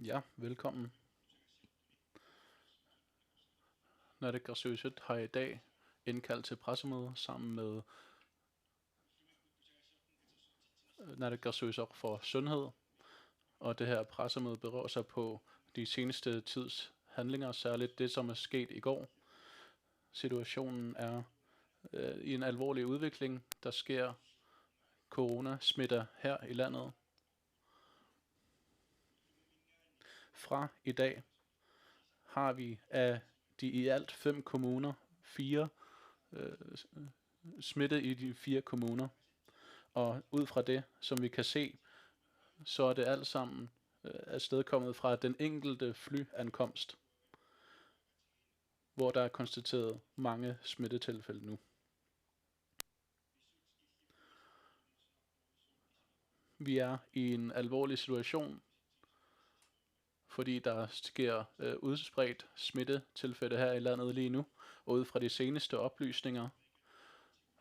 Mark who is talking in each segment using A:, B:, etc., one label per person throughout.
A: Ja, velkommen. Naalakkersuisut har i dag indkaldt til pressemøde sammen med Naalakkersuisut for Sundhed, og det her pressemøde beror sig på de seneste tids handlinger, særligt det, som er sket i går. Situationen er i en alvorlig udvikling. Der sker coronasmitter her i landet. Fra i dag har vi af de i alt 5 kommuner 4 smitte i de 4 kommuner. Og ud fra det, som vi kan se, så er det alt sammen afstedkommet fra den enkelte flyankomst, hvor der er konstateret mange smittetilfælde nu. Vi er i en alvorlig situation, fordi der sker udspredt smittetilfælde her i landet lige nu, og ud fra de seneste oplysninger,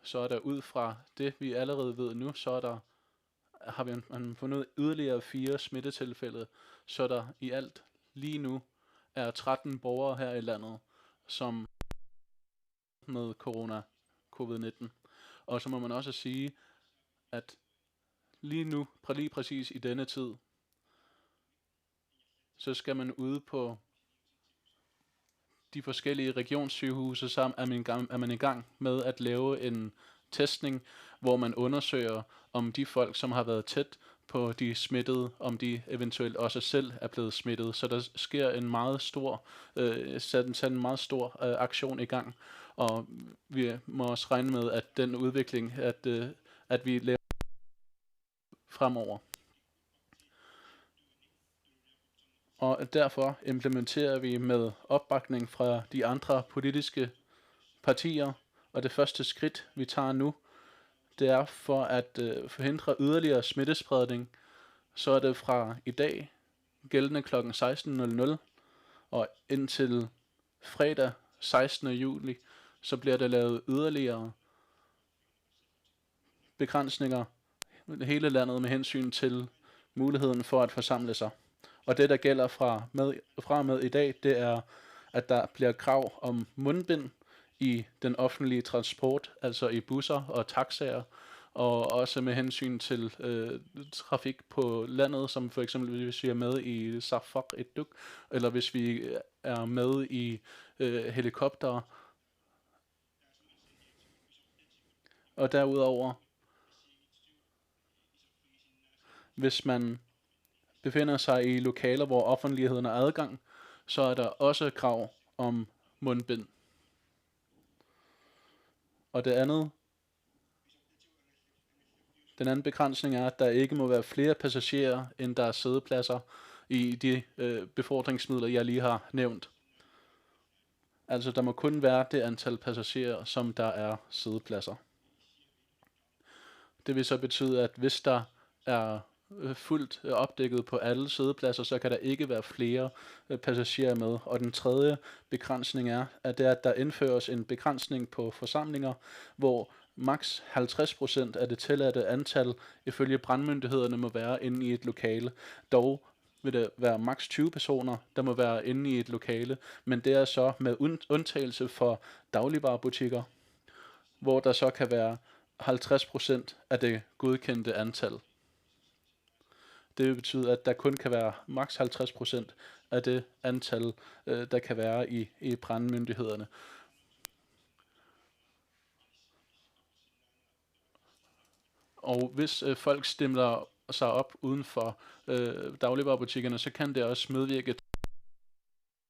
A: så er der ud fra det, vi allerede ved nu, har vi fundet yderligere 4 smittetilfælde, så der i alt lige nu er 13 borgere her i landet, som med covid-19. Og så må man også sige, at lige nu, lige præcis i denne tid, så skal man ude på de forskellige regionssygehuse, så er man i gang med at lave en testning, hvor man undersøger, om de folk, som har været tæt på de smittede, om de eventuelt også selv er blevet smittet. Så der sker en meget stor, en meget stor aktion i gang, og vi må også regne med, at den udvikling, at vi laver fremover. Og derfor implementerer vi med opbakning fra de andre politiske partier, og det første skridt, vi tager nu, det er for at forhindre yderligere smittespredning, så er det fra i dag gældende kl. 16.00 og indtil fredag 16. juli, så bliver der lavet yderligere begrænsninger i hele landet med hensyn til muligheden for at forsamle sig. Og det, der gælder fra og med i dag, det er, at der bliver krav om mundbind i den offentlige transport, altså i busser og taxaer, og også med hensyn til trafik på landet, som for eksempel hvis vi er med i Safak et eller hvis vi er med i helikopter. Og derudover, hvis man befinder sig i lokaler, hvor offentligheden har adgang, så er der også krav om mundbind. Og den anden begrænsning er, at der ikke må være flere passagerer, end der er sædepladser i de befordringsmidler, jeg lige har nævnt. Altså, der må kun være det antal passagerer, som der er sædepladser. Det vil så betyde, at hvis der er fuldt opdækket på alle sædepladser, så kan der ikke være flere passagerer med. Og den tredje begrænsning er, at der indføres en begrænsning på forsamlinger, hvor maks 50% af det tilladte antal ifølge brandmyndighederne må være inde i et lokale. Dog vil det være maks 20 personer, der må være inde i et lokale, men det er så med undtagelse for dagligvarebutikker, hvor der så kan være 50% af det godkendte antal. Det vil betyde, at der kun kan være maks 50% af det antal, der kan være i brandmyndighederne. Og hvis folk stemmer sig op uden for dagligvarebutikkerne, så kan det også medvirke til,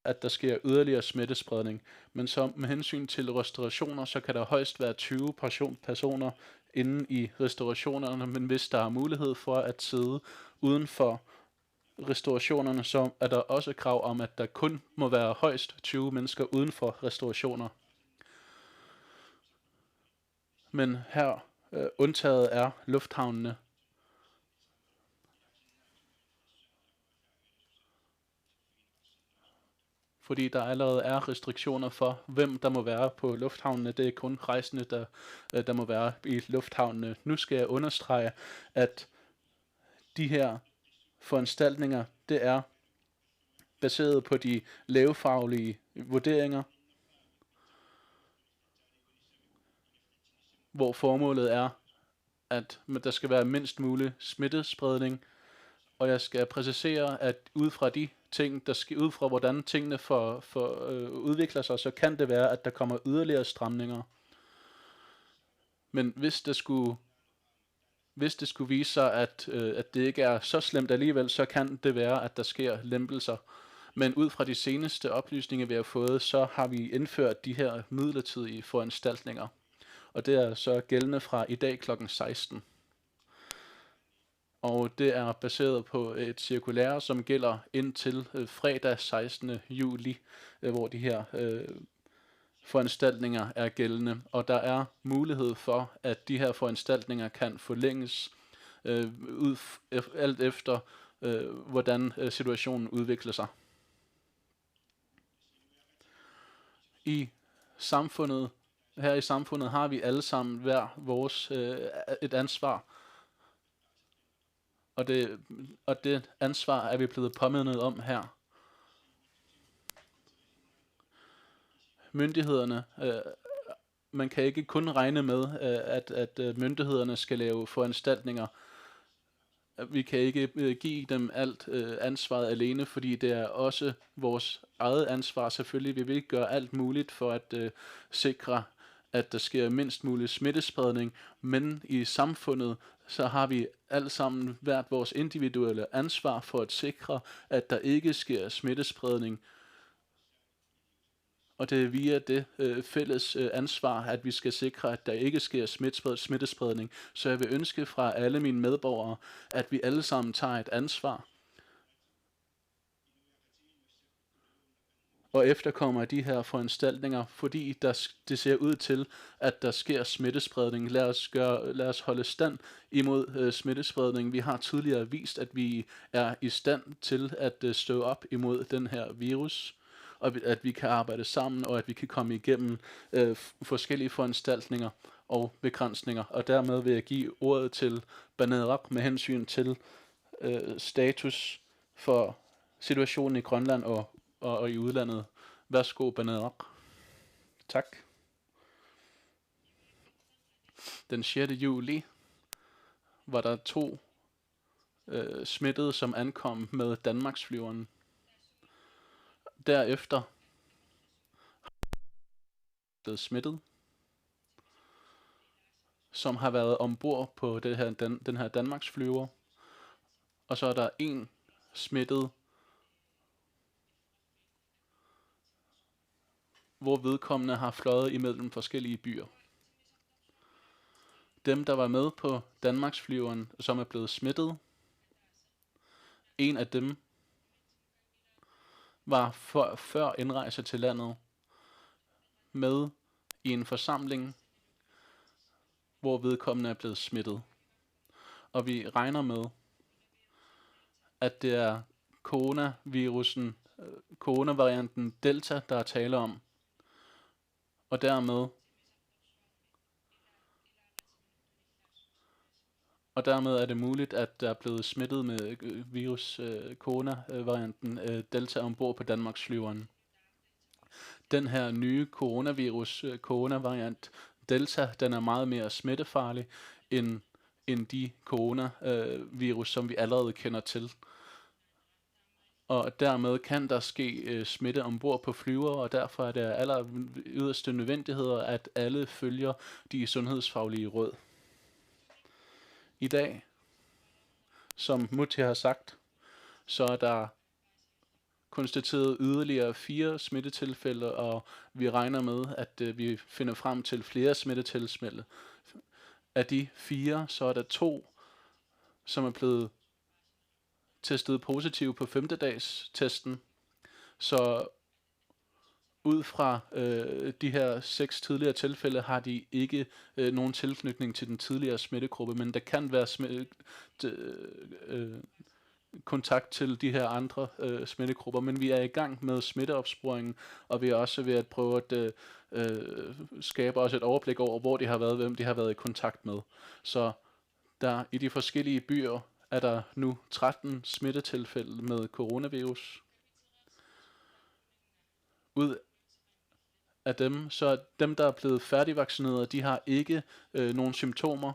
A: at der sker yderligere smittespredning. Men så med hensyn til restaurationer, så kan der højst være 20 personer inde i restaurationerne, men hvis der er mulighed for at sidde uden for restaurationerne, så er der også krav om, at der kun må være højst 20 mennesker uden for restaurationer. Men her undtaget er lufthavnene. Fordi der allerede er restriktioner for, hvem der må være på lufthavnene. Det er kun rejsende, der må være i lufthavnene. Nu skal jeg understrege, at de her foranstaltninger, det er baseret på de lægefaglige vurderinger, hvor formålet er, at der skal være mindst mulig smittespredning, og jeg skal præcisere, at ud fra de ting, der skal ud fra hvordan tingene udvikler sig, så kan det være, at der kommer yderligere stramninger. Men hvis det skulle vise sig, at det ikke er så slemt alligevel, så kan det være, at der sker lempelser. Men ud fra de seneste oplysninger, vi har fået, så har vi indført de her midlertidige foranstaltninger. Og det er så gældende fra i dag kl. 16. Og det er baseret på et cirkulære, som gælder indtil fredag 16. juli, hvor de her foranstaltninger er gældende. Og der er mulighed for, at de her foranstaltninger kan forlænges alt efter, hvordan situationen udvikler sig. Her i samfundet har vi alle sammen hver vores et ansvar. Og det ansvar er vi blevet påmindet om her. Myndighederne, man kan ikke kun regne med, at myndighederne skal lave foranstaltninger. Vi kan ikke give dem alt ansvaret alene, fordi det er også vores eget ansvar selvfølgelig. Vi vil ikke gøre alt muligt for at sikre, at der sker mindst mulig smittespredning, men i samfundet, så har vi alle sammen hvert vores individuelle ansvar for at sikre, at der ikke sker smittespredning. Og det er via det fælles ansvar, at vi skal sikre, at der ikke sker smittespredning. Så jeg vil ønske fra alle mine medborgere, at vi alle sammen tager et ansvar og efterkommer de her foranstaltninger, fordi det ser ud til, at der sker smittespredning. Lad os holde stand imod smittespredning. Vi har tidligere vist, at vi er i stand til at stå op imod den her virus, og at vi kan arbejde sammen, og at vi kan komme igennem forskellige foranstaltninger og begrænsninger. Og dermed vil jeg give ordet til Banerak med hensyn til status for situationen i Grønland og i udlandet. Værsgo, Banerak. Tak. Den 6. juli var der 2 smittede, som ankom med Danmarksflyveren. Derefter blevet smittet, som har været ombord på den her Danmarksflyver. Og så er der 1 smittet, hvor vedkommende har fløjet imellem forskellige byer. Dem, der var med på Danmarksflyveren, som er blevet smittet, en af dem var før indrejse til landet med i en forsamling, hvor vedkommende er blevet smittet. Og vi regner med, at det er coronavarianten Delta, der er tale om. Og dermed er det muligt, at der er blevet smittet med coronavarianten Delta ombord på Danmarksflyveren. Den her nye coronavariant Delta, den er meget mere smittefarlig end de coronavirus, som vi allerede kender til. Og dermed kan der ske smitte ombord på flyver, og derfor er det aller yderste nødvendigheder, at alle følger de sundhedsfaglige råd. I dag, som Mutti har sagt, så er der konstateret yderligere 4 smittetilfælde, og vi regner med, at vi finder frem til flere smittetilfælde. Af de 4, så er der 2, som er blevet testet positiv på 5. dags testen. Så ud fra de her 6 tidligere tilfælde har de ikke nogen tilknytning til den tidligere smittegruppe, men der kan være kontakt til de her andre smittegrupper, men vi er i gang med smitteopsporingen, og vi er også ved at prøve at skabe også et overblik over, hvor de har været, hvem de har været i kontakt med. Så der i de forskellige byer er der nu 13 smittetilfælde med coronavirus. ud af dem, så dem, der er blevet færdigvaccineret, de har ikke nogen symptomer.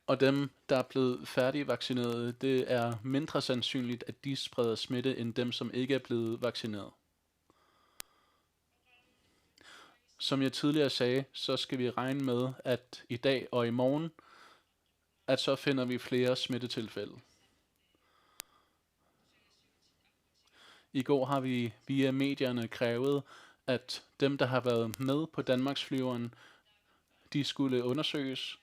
A: Og dem, der er blevet færdigvaccineret, det er mindre sandsynligt, at de spreder smitte, end dem, som ikke er blevet vaccineret. Som jeg tidligere sagde, så skal vi regne med, at i dag og i morgen, at så finder vi flere smittetilfælde. I går har vi via medierne krævet, at dem, der har været med på Danmarksflyveren, de skulle undersøges.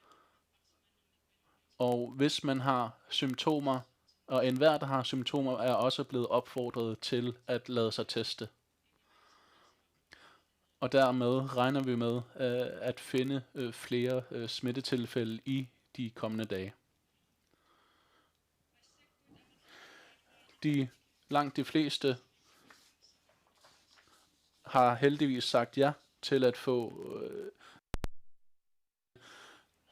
A: Og hvis man har symptomer, og enhver, der har symptomer, er også blevet opfordret til at lade sig teste. Og dermed regner vi med at finde flere smittetilfælde i de kommende dage. Langt de fleste har heldigvis sagt ja til at få,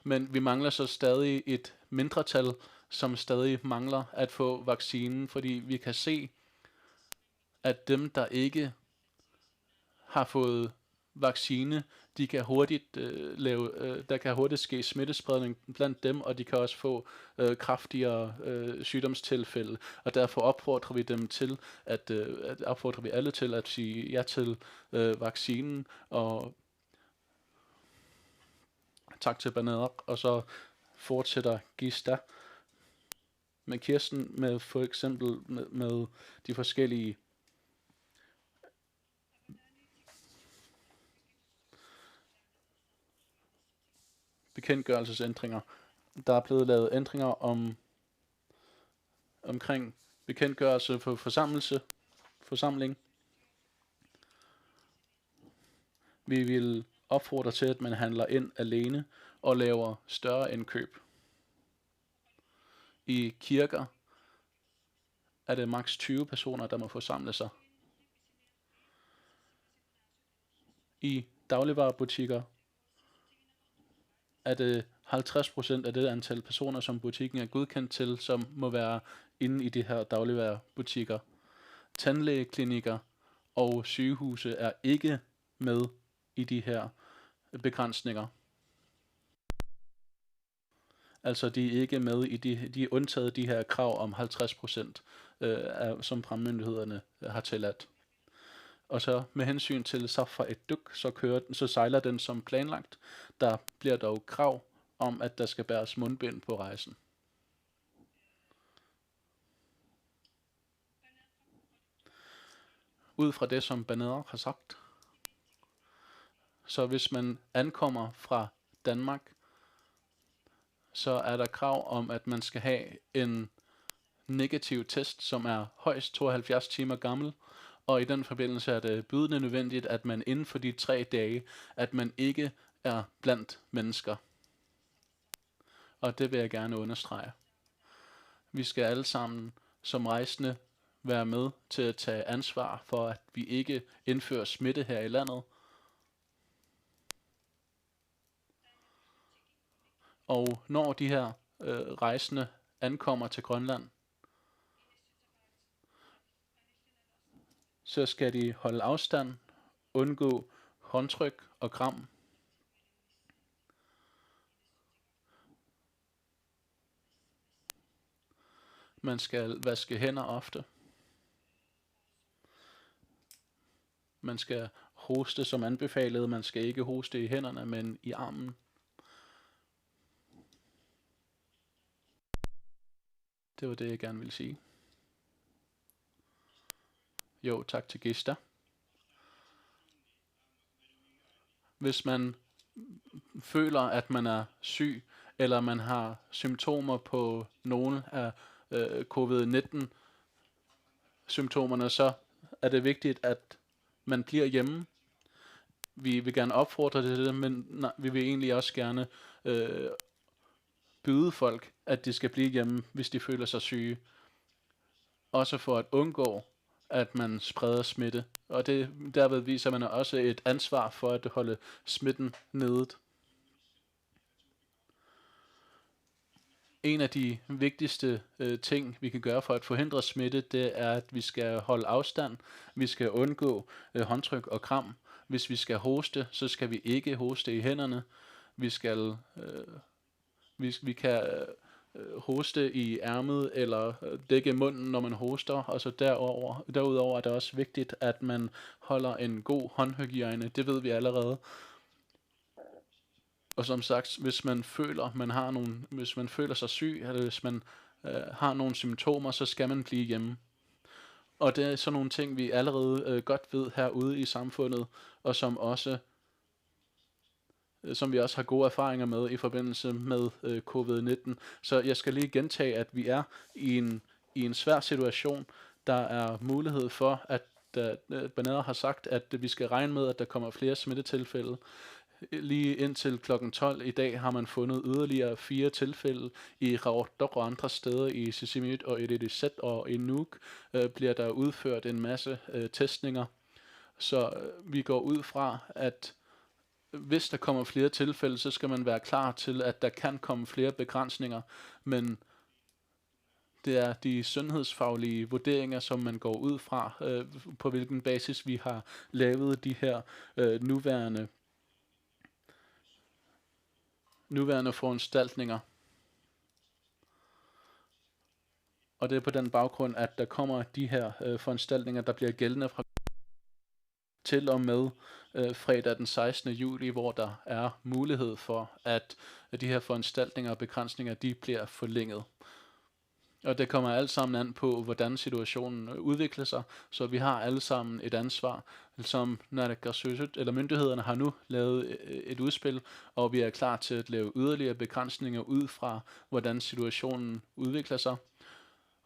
A: men vi mangler så stadig et mindretal, som stadig mangler at få vaccinen, fordi vi kan se, at dem, der ikke har fået vaccine, de kan hurtigt der kan hurtigt ske smittespredning blandt dem, og de kan også få kraftigere sygdomstilfælde, og derfor opfordrer vi dem til opfordrer vi alle til at sige ja til vaccinen, og tak til Banader, og så fortsætter Gista med Kirsten med for eksempel med de forskellige bekendtgørelsesændringer. Der er blevet lavet ændringer omkring bekendtgørelse for forsamling. Vi vil opfordre til, at man handler ind alene og laver større indkøb. I kirker er det maks 20 personer, der må forsamle sig. I dagligvarebutikker er det 50% af det antal personer, som butikken er godkendt til, som må være inde i de her dagligvarebutikker. Tandlægeklinikker og sygehuse er ikke med i de her begrænsninger. Altså de er ikke med i de er undtaget de her krav om 50%, som brandmyndighederne har tilladt. Og så med hensyn til Safra et-Duk, så sejler den som planlagt. Der bliver dog krav om, at der skal bæres mundbind på rejsen. Ud fra det, som Banader har sagt, så hvis man ankommer fra Danmark, så er der krav om, at man skal have en negativ test, som er højst 72 timer gammel, og i den forbindelse er det bydende nødvendigt, at man inden for de 3 dage, at man ikke er blandt mennesker. Og det vil jeg gerne understrege. Vi skal alle sammen som rejsende være med til at tage ansvar for, at vi ikke indfører smitte her i landet. Og når de her rejsende ankommer til Grønland, så skal de holde afstand, undgå håndtryk og kram. Man skal vaske hænder ofte. Man skal hoste som anbefalet. Man skal ikke hoste i hænderne, men i armen. Det var det, jeg gerne ville sige. Jo, tak til Gista. Hvis man føler, at man er syg, eller man har symptomer på nogle af covid-19 symptomerne, så er det vigtigt, at man bliver hjemme. Vi vil gerne opfordre til det, men vi vil egentlig også gerne byde folk, at de skal blive hjemme, hvis de føler sig syge. Også for at undgå, at man spreder smitte. Og derved viser man også et ansvar for at holde smitten nede. En af de vigtigste ting, vi kan gøre for at forhindre smitte, det er, at vi skal holde afstand. Vi skal undgå håndtryk og kram. Hvis vi skal hoste, så skal vi ikke hoste i hænderne. Vi skal, vi kan hoste i ærmet eller dække munden, når man hoster. Og så derudover er det også vigtigt, at man holder en god håndhygiejne. Det ved vi allerede. Og som sagt, hvis man føler sig syg, eller hvis man har nogle symptomer, så skal man blive hjemme. Og det er sådan nogle ting, vi allerede godt ved herude i samfundet, og som vi også har gode erfaringer med i forbindelse med covid-19. Så jeg skal lige gentage, at vi er i en svær situation. Der er mulighed for, at Bernard har sagt, at vi skal regne med, at der kommer flere smittetilfælde. Lige indtil klokken 12 i dag har man fundet yderligere 4 tilfælde i Raordok og andre steder i Sisimiut og i Ilulissat og i Nuuk bliver der udført en masse testninger. Så vi går ud fra, at hvis der kommer flere tilfælde, så skal man være klar til, at der kan komme flere begrænsninger, men det er de sundhedsfaglige vurderinger, som man går ud fra, på hvilken basis vi har lavet de her nuværende foranstaltninger. Og det er på den baggrund, at der kommer de her foranstaltninger, der bliver gældende fra til og med fredag den 16. juli, hvor der er mulighed for, at de her foranstaltninger og begrænsninger, de bliver forlænget. Og det kommer alt sammen an på, hvordan situationen udvikler sig, så vi har alle sammen et ansvar, som Naalakkersuisut, eller myndighederne har nu lavet et udspil, og vi er klar til at lave yderligere begrænsninger ud fra, hvordan situationen udvikler sig.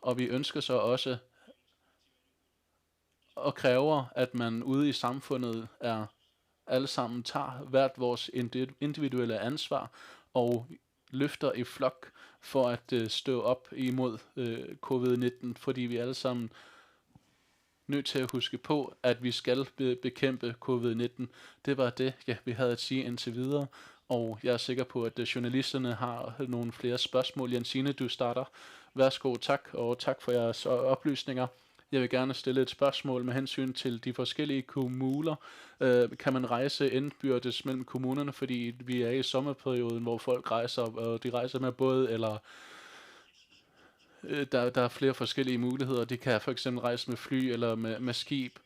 A: Og vi ønsker så også og kræver, at man ude i samfundet alle sammen tager hvert vores individuelle ansvar og løfter i flok for at stå op imod covid-19, fordi vi alle sammen nødt til at huske på, at vi skal bekæmpe covid-19. Det var det, vi havde at sige indtil videre, og jeg er sikker på, at journalisterne har nogle flere spørgsmål. Jensine, du starter. Værsgo, tak, og tak for jeres oplysninger. Jeg vil gerne stille et spørgsmål med hensyn til de forskellige kommuner. Kan man rejse indbyrdes mellem kommunerne, fordi vi er i sommerperioden, hvor folk rejser, og de rejser med båd, eller der er flere forskellige muligheder. De kan for eksempel rejse med fly eller med skib.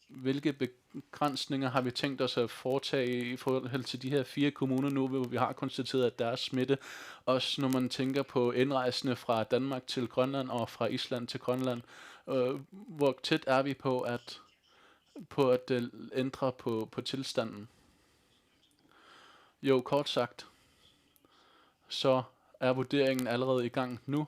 A: Hvilke begrænsninger har vi tænkt os at foretage i forhold til de her 4 kommuner nu, hvor vi har konstateret, at der er smitte? Også når man tænker på indrejsende fra Danmark til Grønland og fra Island til Grønland. Hvor tæt er vi på at ændre på tilstanden? Jo, kort sagt, så er vurderingen allerede i gang nu,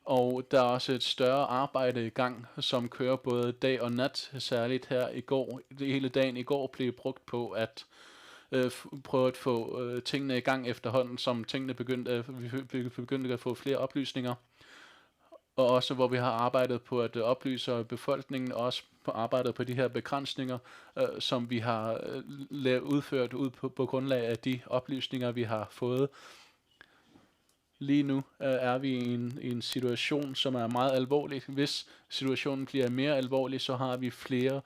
A: og der er også et større arbejde i gang, som kører både dag og nat, særligt her i går. Hele dagen i går blev brugt på at prøve at få tingene i gang efterhånden, som tingene vi begyndte at få flere oplysninger. Og også hvor vi har arbejdet på at oplyse befolkningen, og også arbejdet på de her begrænsninger, som vi har udført ud på grundlag af de oplysninger, vi har fået. Lige nu er vi i en situation, som er meget alvorlig. Hvis situationen bliver mere alvorlig, så har vi flere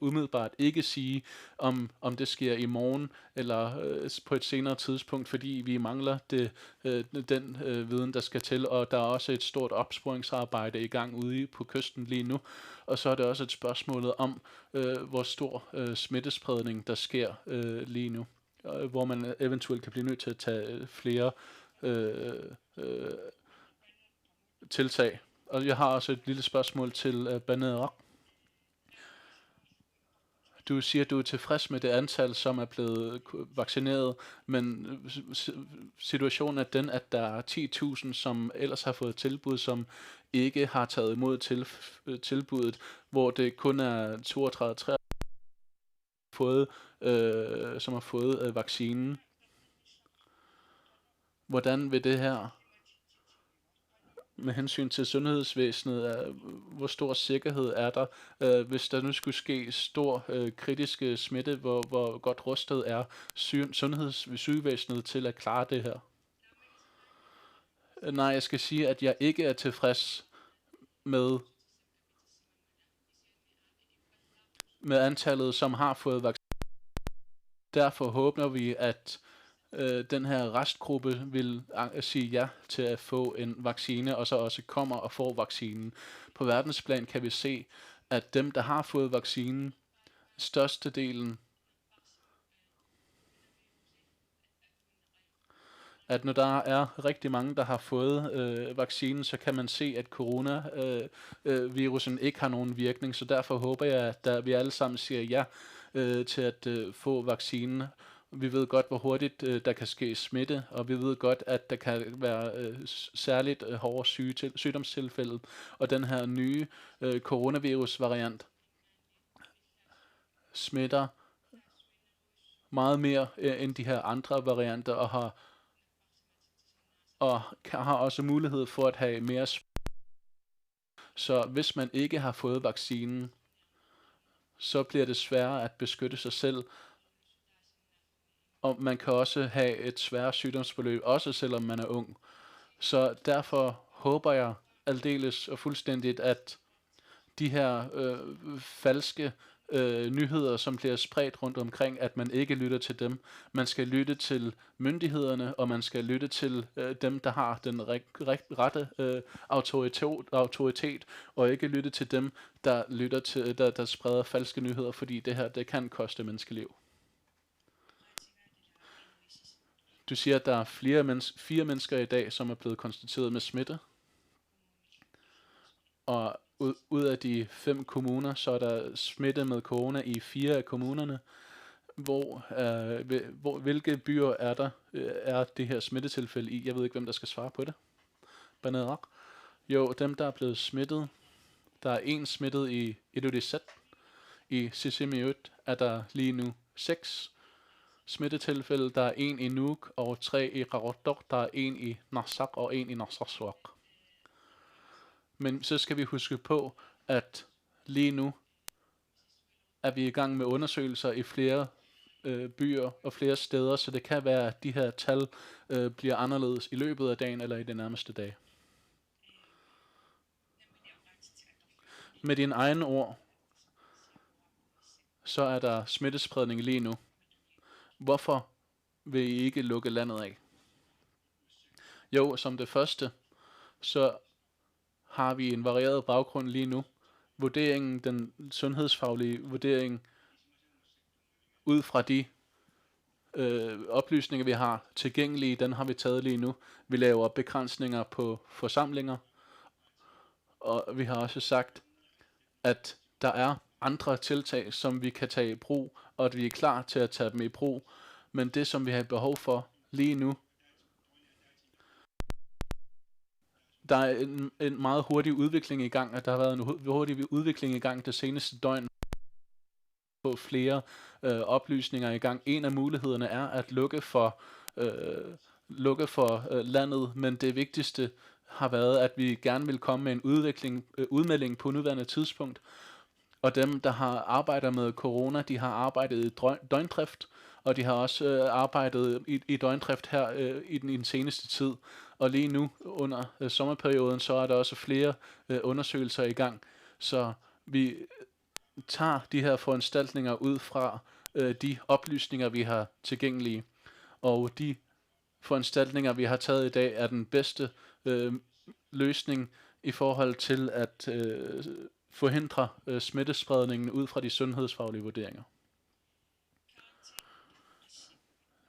A: umiddelbart ikke sige, om det sker i morgen eller på et senere tidspunkt, fordi vi mangler den viden, der skal til, og der er også et stort opsporingsarbejde i gang ude på kysten lige nu. Og så er det også et spørgsmål om, hvor stor smittespredning der sker lige nu, hvor man eventuelt kan blive nødt til at tage flere tiltag. Og jeg har også et lille spørgsmål til Bernard. Du siger, at du er tilfreds med det antal, som er blevet vaccineret, men situationen er den, at der er 10.000, som ellers har fået tilbud, som ikke har taget imod tilbuddet, hvor det kun er 32 som har fået vaccinen. Hvordan vil det her med hensyn til sundhedsvæsenet, hvor stor sikkerhed er der, hvis der nu skulle ske stor kritisk smitte, hvor godt rustet er sygehusvæsenet til at klare det her? Nej, jeg skal sige, at jeg ikke er tilfreds med, med antallet, som har fået vaccine. Derfor håber vi, at den her restgruppe vil sige ja til at få en vaccine, og så også kommer og får vaccinen. På verdensplan kan vi se, at dem, der har fået vaccinen, størstedelen, at når der er rigtig mange, der har fået vaccinen, så kan man se, at coronavirusen ikke har nogen virkning. Så derfor håber jeg, at vi alle sammen siger ja til at få vaccinen. Vi ved godt, hvor hurtigt der kan ske smitte, og vi ved godt, at der kan være særligt hårde sygdomstilfælde. Og den her nye coronavirus-variant smitter meget mere end de her andre varianter, og har også mulighed for at have mere. Så hvis man ikke har fået vaccinen, så bliver det sværere at beskytte sig selv, og man kan også have et svært sygdomsforløb, også selvom man er ung. Så derfor håber jeg aldeles og fuldstændigt, at de her falske nyheder, som bliver spredt rundt omkring, at man ikke lytter til dem. Man skal lytte til myndighederne, og man skal lytte til dem, der har den rette autoritet, og ikke lytte til dem, der spreder falske nyheder, fordi det her, det kan koste menneskeliv. Du siger, at der er 4 mennesker i dag, som er blevet konstateret med smitte, og ud af de 5 kommuner, så er der smitte med corona i 4 af kommunerne. Hvilke byer er det her smittetilfælde i? Jeg ved ikke, hvem der skal svare på det. Banerak. Jo, dem der er blevet smittet. Der er 1 smittet i Ilulissat. I Sisimiut er der lige nu 6 smittetilfælde. Der er 1 i Nuuk og 3 i Qaqortoq. Der er 1 i Narsaq og 1 i Narsarsuaq. Men så skal vi huske på, at lige nu er vi i gang med undersøgelser i flere byer og flere steder, så det kan være, at de her tal bliver anderledes i løbet af dagen eller i de nærmeste dage. Med dine egne ord, så er der smittespredning lige nu. Hvorfor vil I ikke lukke landet af? Jo, som det første, så har vi en varieret baggrund lige nu. Vurderingen, den sundhedsfaglige vurdering, ud fra de oplysninger, vi har tilgængelige, den har vi taget lige nu. Vi laver begrænsninger på forsamlinger, og vi har også sagt, at der er andre tiltag, som vi kan tage i brug, og at vi er klar til at tage dem i brug. Men det, som vi har behov for lige nu, der er en meget hurtig udvikling i gang, og der har været en hurtig udvikling i gang det seneste døgn på flere oplysninger i gang. En af mulighederne er at lukke for landet, men det vigtigste har været, at vi gerne vil komme med en udmelding på nuværende tidspunkt. Og dem, der har arbejdet med corona, de har arbejdet i døgndrift, og de har også arbejdet i døgndrift her i den seneste tid. Og lige nu under sommerperioden, så er der også flere undersøgelser i gang. Så vi tager de her foranstaltninger ud fra de oplysninger, vi har tilgængelige. Og de foranstaltninger, vi har taget i dag, er den bedste løsning i forhold til at forhindre smittespredningen ud fra de sundhedsfaglige vurderinger.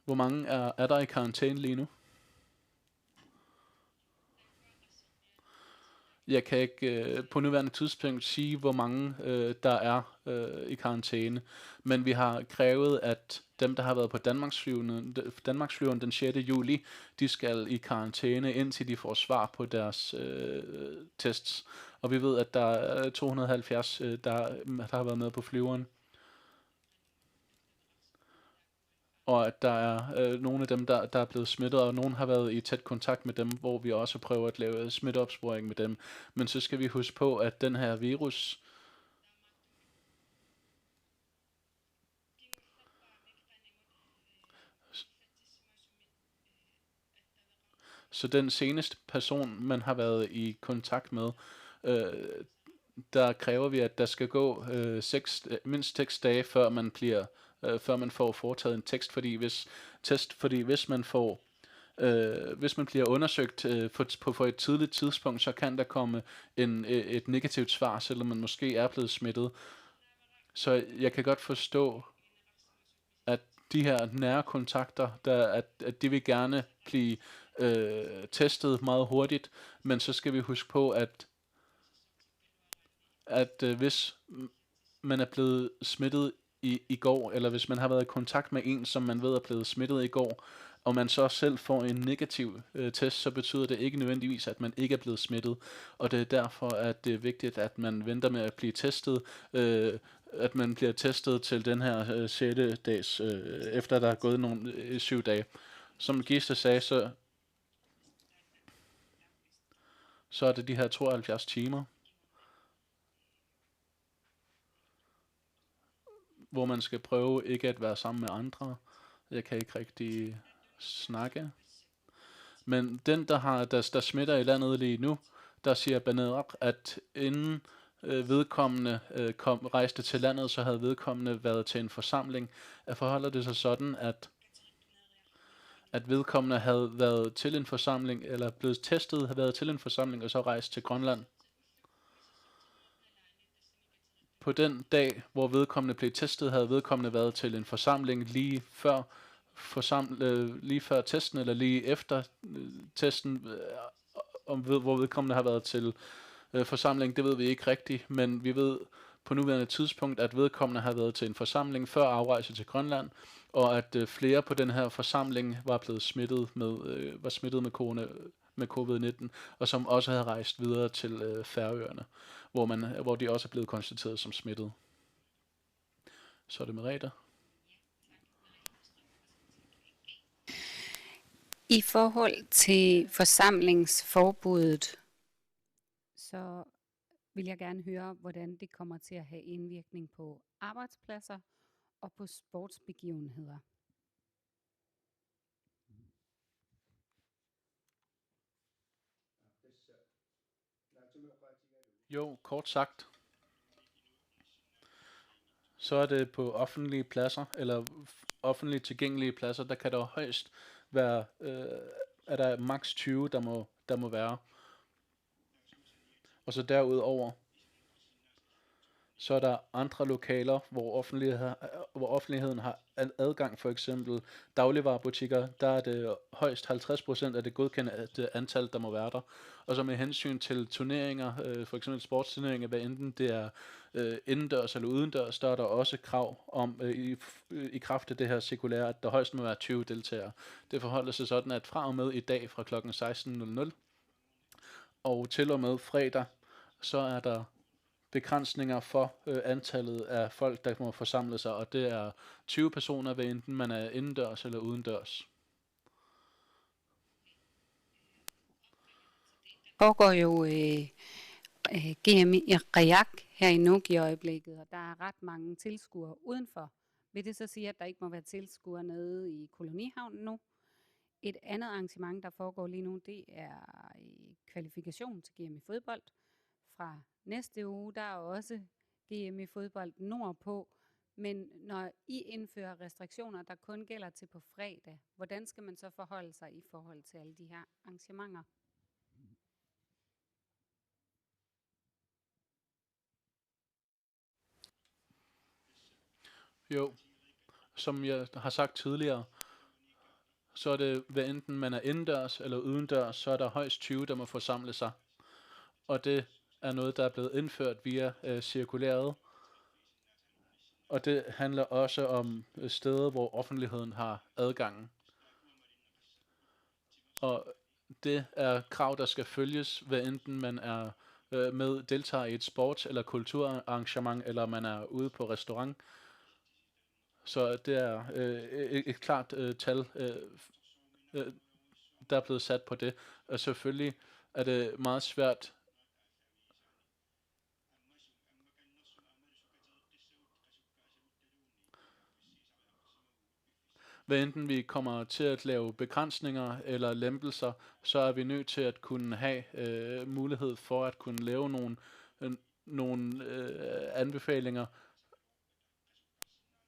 A: Hvor mange er der i karantæne lige nu? Jeg kan ikke på nuværende tidspunkt sige, hvor mange der er i karantæne, men vi har krævet, at dem, der har været på Danmarksflyveren den 6. juli, de skal i karantæne, indtil de får svar på deres tests. Og vi ved, at der er 270, der har været med på flyveren. og at der er nogle af dem, der er blevet smittet, og nogen har været i tæt kontakt med dem, hvor vi også prøver at lave smitteopsporing med dem. Men så skal vi huske på, at den her virus, så den seneste person, man har været i kontakt med, øh, der kræver vi, at der skal gå mindst 6 dage, før man får foretaget en test, fordi hvis man bliver undersøgt for et tidligt tidspunkt, så kan der komme et negativt svar, selvom man måske er blevet smittet. Så jeg kan godt forstå, at de her nære kontakter, at de vil gerne blive testet meget hurtigt, men så skal vi huske på, at hvis man er blevet smittet i går, eller hvis man har været i kontakt med en, som man ved er blevet smittet i går, og man så selv får en negativ test, så betyder det ikke nødvendigvis, at man ikke er blevet smittet. Og det er derfor, at det er vigtigt, at man venter med at blive testet, at man bliver testet til den her 6. dags, efter der er gået nogle 7 dage. Som Gisle sagde, så er det de her 72 timer, hvor man skal prøve ikke at være sammen med andre. Jeg kan ikke rigtig snakke. Men den, der smitter i landet lige nu, der siger Banerak, at inden vedkommende rejste til landet, så havde vedkommende været til en forsamling. Forholder det sig sådan, at vedkommende havde været til en forsamling, eller blevet testet, havde været til en forsamling, og så rejst til Grønland? På den dag, hvor vedkommende blev testet, havde vedkommende været til en forsamling lige før testen, eller lige efter testen, hvor vedkommende har været til forsamling, det ved vi ikke rigtigt, men vi ved på nuværende tidspunkt, at vedkommende har været til en forsamling før afrejse til Grønland, og at flere på den her forsamling var smittet med covid-19, og som også havde rejst videre til Færøerne, hvor de også er blevet konstateret som smittet. Så er det Merete.
B: I forhold til forsamlingsforbuddet, så vil jeg gerne høre, hvordan det kommer til at have indvirkning på arbejdspladser og på sportsbegivenheder.
A: Jo, kort sagt, så er det på offentlige pladser, eller offentligt tilgængelige pladser, der kan der højst være, er der maks 20, der må være. Og så derudover, så er der andre lokaler, hvor offentligheden har adgang, for eksempel dagligvarebutikker, der er det højst 50% af det godkendte antal, der må være der. Og så med hensyn til turneringer, for eksempel sportsturneringer, hvad enten det er indendørs eller udendørs, der er der også krav om, i kraft af det her cirkulære, at der højst må være 20 deltagere. Det forholder sig sådan, at fra og med i dag fra kl. 16.00 og til og med fredag, så er der begrænsninger for antallet af folk, der må forsamle sig, og det er 20 personer, hvad enten man er indendørs eller udendørs.
B: Der foregår jo GM i Qayak her i Nuuk i øjeblikket, og der er ret mange tilskuere udenfor. Vil det så sige, at der ikke må være tilskuere nede i kolonihavnen nu? Et andet arrangement, der foregår lige nu, det er kvalifikation til GM i fodbold. Fra næste uge, der er også GM i fodbold nordpå, men når I indfører restriktioner, der kun gælder til på fredag, hvordan skal man så forholde sig i forhold til alle de her arrangementer?
A: Jo, som jeg har sagt tidligere, så er det, hvad enten man er indendørs eller udendørs, så er der højst 20, der må forsamle sig. Og det er noget, der er blevet indført via cirkulæret. Og det handler også om steder, hvor offentligheden har adgangen. Og det er krav, der skal følges, hvad enten man er deltager i et sports- eller kulturarrangement, eller man er ude på restaurant. Så det er et klart tal, der er blevet sat på det. Og selvfølgelig er det meget svært. Hvad enten vi kommer til at lave begrænsninger eller lempelser, så er vi nødt til at kunne have mulighed for at kunne lave nogle anbefalinger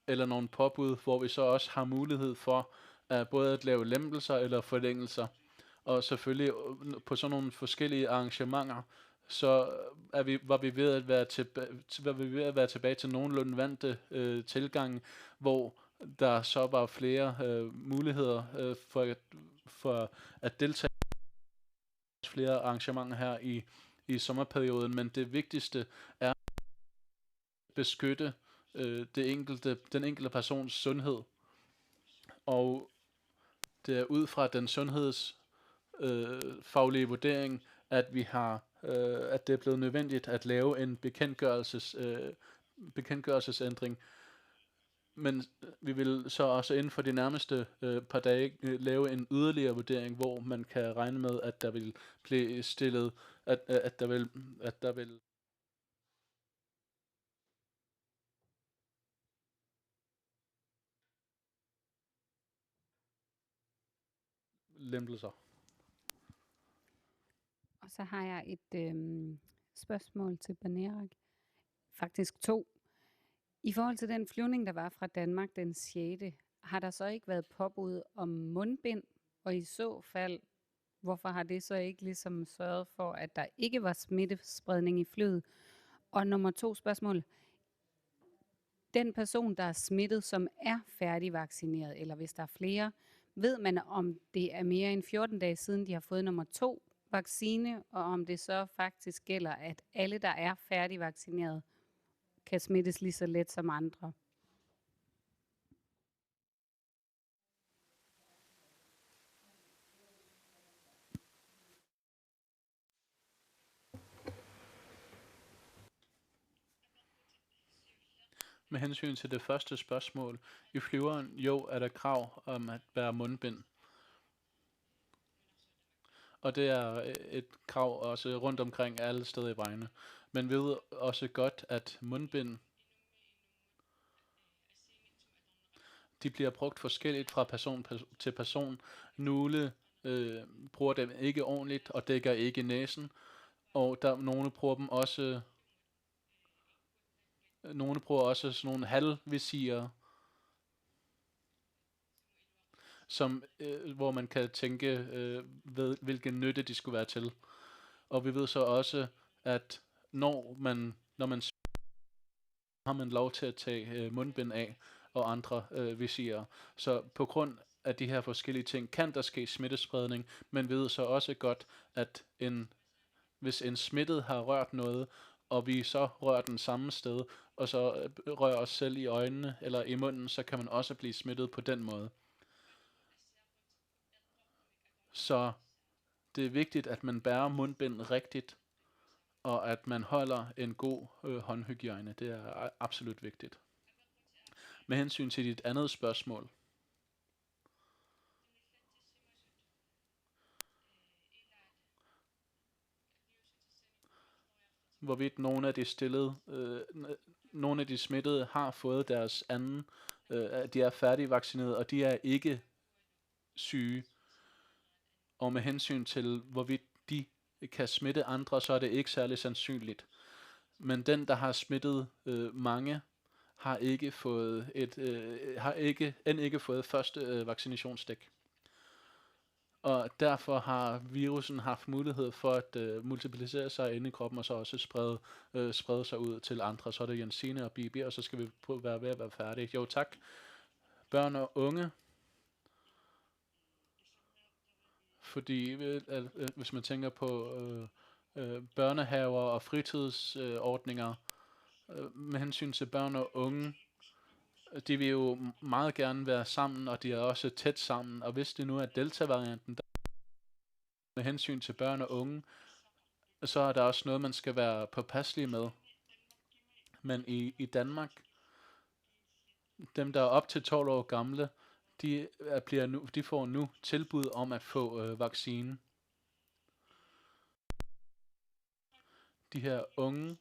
A: eller nogle påbud, hvor vi så også har mulighed for både at lave lempelser eller forlængelser. Og selvfølgelig på sådan nogle forskellige arrangementer, så var vi ved at være tilbage til nogenlunde vante tilgang, hvor der så var flere muligheder for at deltage i flere arrangementer her i sommerperioden, men det vigtigste er at beskytte den enkelte persons sundhed. Og det er ud fra den sundhedsfaglige vurdering, at at det er blevet nødvendigt at lave en bekendtgørelsesændring. Men vi vil så også inden for de nærmeste par dage lave en yderligere vurdering, hvor man kan regne med, at der vil blive stillet, at der vil lempelser.
B: Og så har jeg et spørgsmål til Banerak. Faktisk 2. I forhold til den flyvning, der var fra Danmark den 6., har der så ikke været påbud om mundbind? Og i så fald, hvorfor har det så ikke ligesom sørget for, at der ikke var smittespredning i flyet? Og nummer 2 spørgsmål. Den person, der er smittet, som er færdigvaccineret, eller hvis der er flere, ved man, om det er mere end 14 dage siden, de har fået nummer 2 vaccine, og om det så faktisk gælder, at alle, der er færdigvaccineret, kan smittes lige så let som andre?
A: Med hensyn til det første spørgsmål, i flyveren, jo, er der krav om at bære mundbind. Og det er et krav også rundt omkring alle steder i vejene. Men vi ved også godt, at mundbind, de bliver brugt forskelligt fra person til person. Nogle bruger dem ikke ordentligt og dækker ikke næsen. Og nogle bruger også sådan nogle halvvisirer, hvor man kan tænke, hvilken nytte de skulle være til. Og vi ved så også, at når man har man lov til at tage mundbind af og andre visirer. Så på grund af de her forskellige ting, kan der ske smittespredning, men vi ved så også godt, at hvis en smittet har rørt noget, og vi så rører den samme sted, og så rører os selv i øjnene eller i munden, så kan man også blive smittet på den måde. Så det er vigtigt, at man bærer mundbind rigtigt, og at man holder en god håndhygiejne. Det er absolut vigtigt. Med hensyn til dit andet spørgsmål, hvorvidt nogle af de smittede har fået deres anden, de er færdigvaccineret, og de er ikke syge. Og med hensyn til, hvorvidt de kan smitte andre, så er det ikke særlig sandsynligt. Men den, der har smittet mange, har ikke fået ikke fået første vaccinationsstik. Og derfor har virusen haft mulighed for at multiplicere sig inde i kroppen, og så også sprede sig ud til andre. Så er det Jensine og Bibi, og så skal vi være ved at være færdige. Jo, tak. Børn og unge. Fordi hvis man tænker på børnehaver og fritidsordninger, med hensyn til børn og unge, de vil jo meget gerne være sammen, og de er også tæt sammen. Og hvis det nu er Delta-varianten, med hensyn til børn og unge, så er der også noget, man skal være påpasselig med. Men i Danmark, dem, der er op til 12 år gamle, de får nu tilbud om at få vaccinen. De her unge,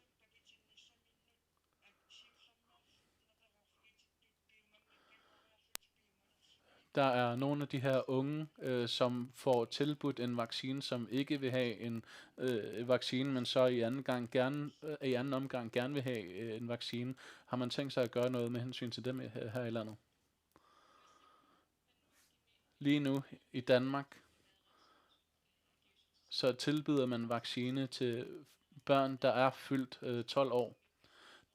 A: der er nogle af de her unge, som får tilbudt en vaccine, som ikke vil have en vaccine, men så i anden omgang gerne vil have en vaccine. Har man tænkt sig at gøre noget med hensyn til dem her i landet? Lige nu i Danmark, så tilbyder man vaccine til børn, der er fyldt 12 år.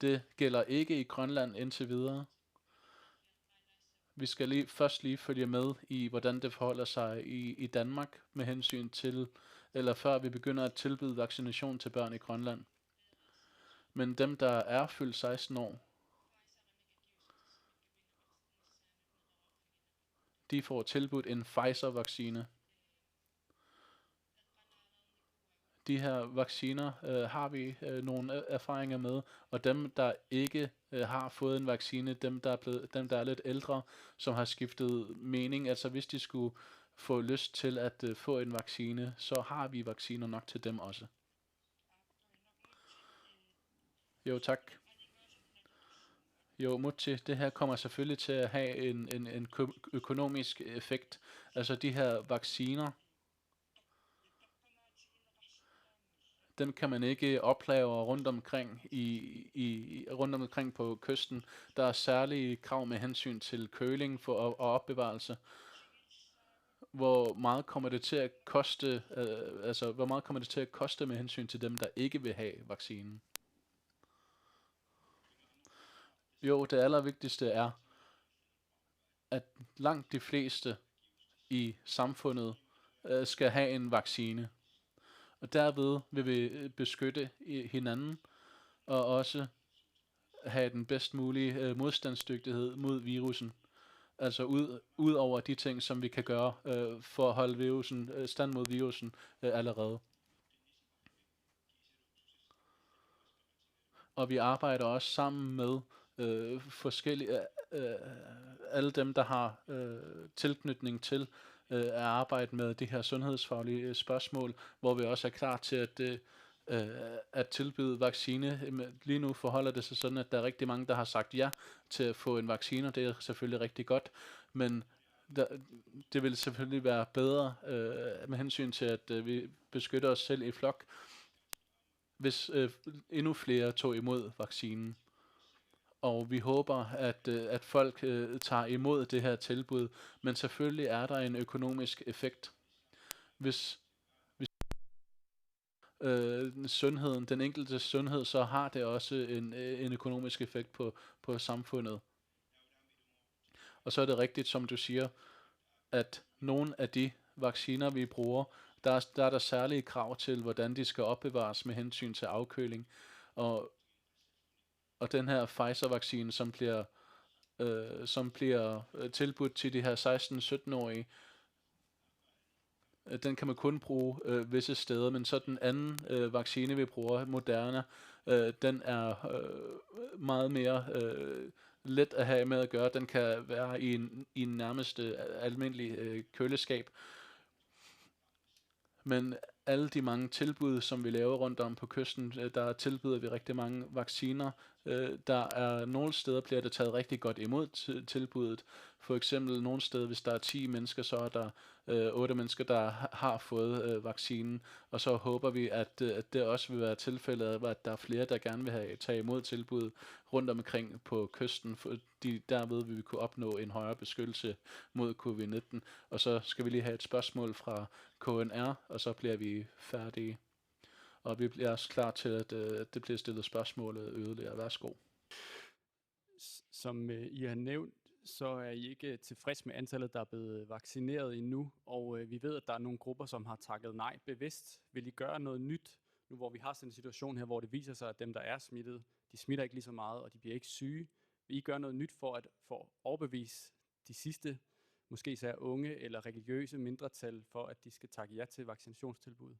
A: Det gælder ikke i Grønland indtil videre. Vi skal først lige følge med i, hvordan det forholder sig i Danmark med hensyn til, eller før vi begynder at tilbyde vaccination til børn i Grønland. Men dem, der er fyldt 16 år, de får tilbudt en Pfizer-vaccine. De her vacciner har vi nogle erfaringer med, og dem, der ikke har fået en vaccine, dem, der er lidt ældre, som har skiftet mening, altså hvis de skulle få lyst til at få en vaccine, så har vi vacciner nok til dem også. Jo, tak. Jo, Mutti, det her kommer selvfølgelig til at have en økonomisk effekt. Altså de her vacciner, dem kan man ikke oplagre rundt omkring på kysten. Der er særlige krav med hensyn til køling og opbevarelse. Hvor meget kommer det til at koste, hvor meget kommer det til at koste med hensyn til dem, der ikke vil have vaccinen? Jo, det allervigtigste er, at langt de fleste i samfundet skal have en vaccine. Og derved vil vi beskytte hinanden, og også have den bedst mulige modstandsdygtighed mod virusen. Altså ud over de ting, som vi kan gøre for at holde virusen, stand mod virusen allerede. Og vi arbejder også sammen med forskellige, alle dem, der har tilknytning til at arbejde med de her sundhedsfaglige spørgsmål, hvor vi også er klar til at tilbyde vaccine. Lige nu forholder det sig sådan, at der er rigtig mange, der har sagt ja til at få en vaccine, og det er selvfølgelig rigtig godt, men det vil selvfølgelig være bedre med hensyn til, at vi beskytter os selv i flok, hvis endnu flere tog imod vaccinen. Og vi håber, at folk tager imod det her tilbud, men selvfølgelig er der en økonomisk effekt. Hvis sundheden, den enkelte sundhed, så har det også en økonomisk effekt på samfundet. Og så er det rigtigt, som du siger, at nogle af de vacciner, vi bruger, der er der særlige krav til, hvordan de skal opbevares med hensyn til afkøling. Og den her Pfizer-vaccine, som bliver tilbudt til de her 16-17-årige, den kan man kun bruge visse steder, men så den anden vaccine, vi bruger, Moderna, den er meget mere let at have med at gøre. Den kan være i en nærmest almindelig køleskab. Men alle de mange tilbud, som vi laver rundt om på kysten, der tilbyder vi rigtig mange vacciner. Der er nogle steder, bliver det taget rigtig godt imod tilbuddet. For eksempel nogle steder, hvis der er 10 mennesker, så er der 8 mennesker, der har fået vaccinen. Og så håber vi, at det også vil være tilfældet, at der er flere, der gerne vil tage imod tilbuddet rundt omkring på kysten, fordi derved vil vi kunne opnå en højere beskyttelse mod covid-19. Og så skal vi lige have et spørgsmål fra KNR, og så bliver vi færdige. Og vi bliver også klar til, at det bliver stillet spørgsmålet yderligere. Værsgo.
C: Som I har nævnt, så er I ikke tilfreds med antallet, der er blevet vaccineret endnu, og vi ved, at der er nogle grupper, som har takket nej bevidst. Vil I gøre noget nyt, nu hvor vi har sådan en situation her, hvor det viser sig, at dem, der er smittet, de smitter ikke lige så meget, og de bliver ikke syge? Vil I gøre noget nyt for at overbevise de sidste, måske især unge eller religiøse mindretal, for at de skal takke ja til vaccinationstilbuddet?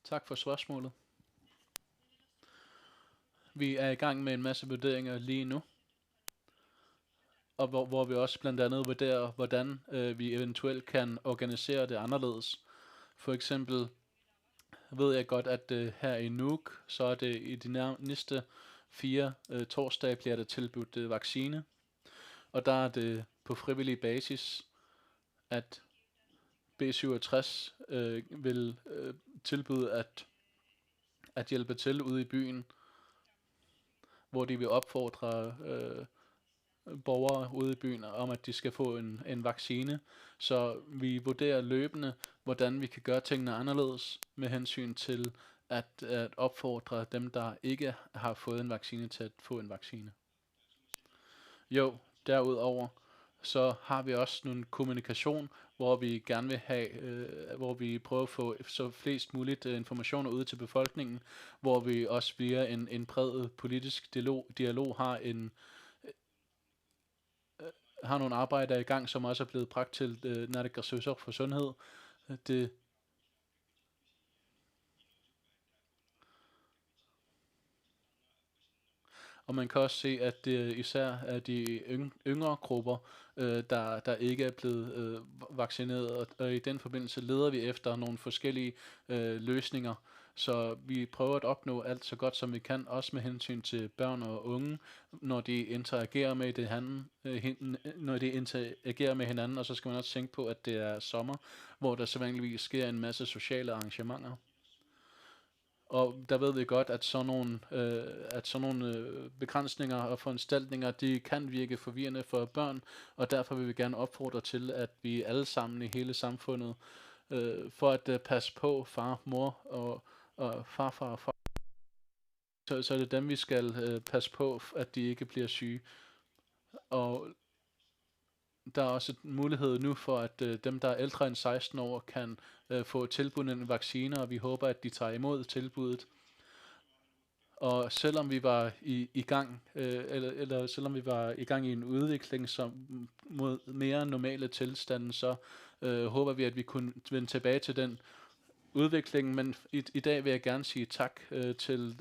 A: Tak for spørgsmålet. Vi er i gang med en masse vurderinger lige nu, og hvor vi også blandt andet vurderer, hvordan vi eventuelt kan organisere det anderledes. For eksempel ved jeg godt, at her i Nuuk, så er det i de næste 4 torsdage bliver der tilbudt vaccine, og der er det på frivillig basis, at B67 vil tilbyde at hjælpe til ude i byen, hvor de vil opfordre borgere ude i byen om, at de skal få en vaccine. Så vi vurderer løbende, hvordan vi kan gøre tingene anderledes med hensyn til at opfordre dem, der ikke har fået en vaccine, til at få en vaccine. Jo, derudover så har vi også nogle kommunikation, hvor vi gerne vil have, hvor vi prøver at få så flest muligt informationer ud til befolkningen, hvor vi også via en bred politisk dialog har nogle arbejder i gang, som også er blevet bragt til Naalakkersuisut for sundhed. Og man kan også se, at det især er de yngre grupper, der ikke er blevet vaccineret, og i den forbindelse leder vi efter nogle forskellige løsninger. Så vi prøver at opnå alt så godt som vi kan, også med hensyn til børn og unge, når de interagerer med hinanden, og så skal man også tænke på, at det er sommer, hvor der sædvanligvis sker en masse sociale arrangementer. Og der ved vi godt, at sådan nogle begrænsninger og foranstaltninger, de kan virke forvirrende for børn, og derfor vil vi gerne opfordre til, at vi alle sammen i hele samfundet, for at passe på far, mor og farfar og far, så er det dem, vi skal passe på, at de ikke bliver syge. Og der er også en mulighed nu for, at dem, der er ældre end 16 år, kan få tilbudt en vaccine, og vi håber, at de tager imod tilbuddet. Og selvom vi var i gang, selvom vi var i gang i en udvikling som mod mere normale tilstande, så håber vi, at vi kunne vende tilbage til den udvikling. Men i dag vil jeg gerne sige tak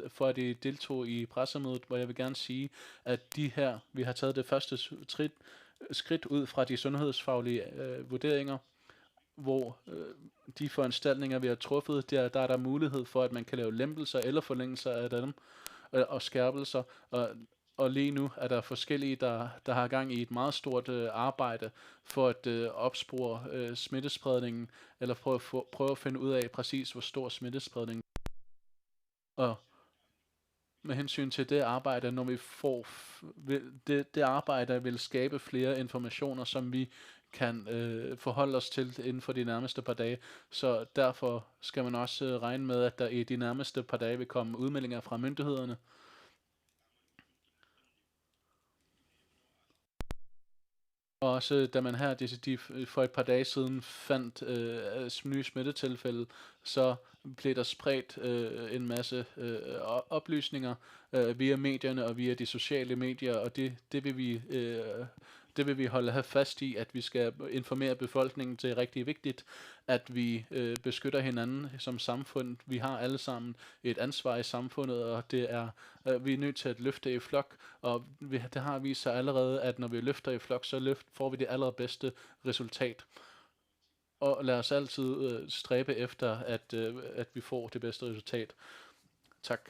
A: for at I deltog i pressemødet, hvor jeg vil gerne sige, at vi har taget det første skridt ud fra de sundhedsfaglige vurderinger, hvor de foranstaltninger, vi har truffet, der er der mulighed for, at man kan lave lempelser eller forlængelser af dem, og skærpelser, og lige nu er der forskellige, der har gang i et meget stort arbejde for at opspore smittespredningen, eller prøve at finde ud af præcis, hvor stor smittespredningen er. Og med hensyn til det arbejde, når vi får det arbejde, vil skabe flere informationer, som vi kan forholde os til inden for de nærmeste par dage. Så derfor skal man også regne med, at der i de nærmeste par dage vil komme udmeldinger fra myndighederne. Og også da man her for et par dage siden fandt nye smittetilfælde, så blev der spredt en masse oplysninger via medierne og via de sociale medier, og det vil vi have fast i, at vi skal informere befolkningen. Det er rigtig vigtigt, at vi beskytter hinanden som samfund. Vi har alle sammen et ansvar i samfundet, og vi er nødt til at løfte i flok, og det har vist sig allerede, at når vi løfter i flok, så får vi det allerbedste resultat. Og lad os altid stræbe efter, at vi får det bedste resultat. Tak.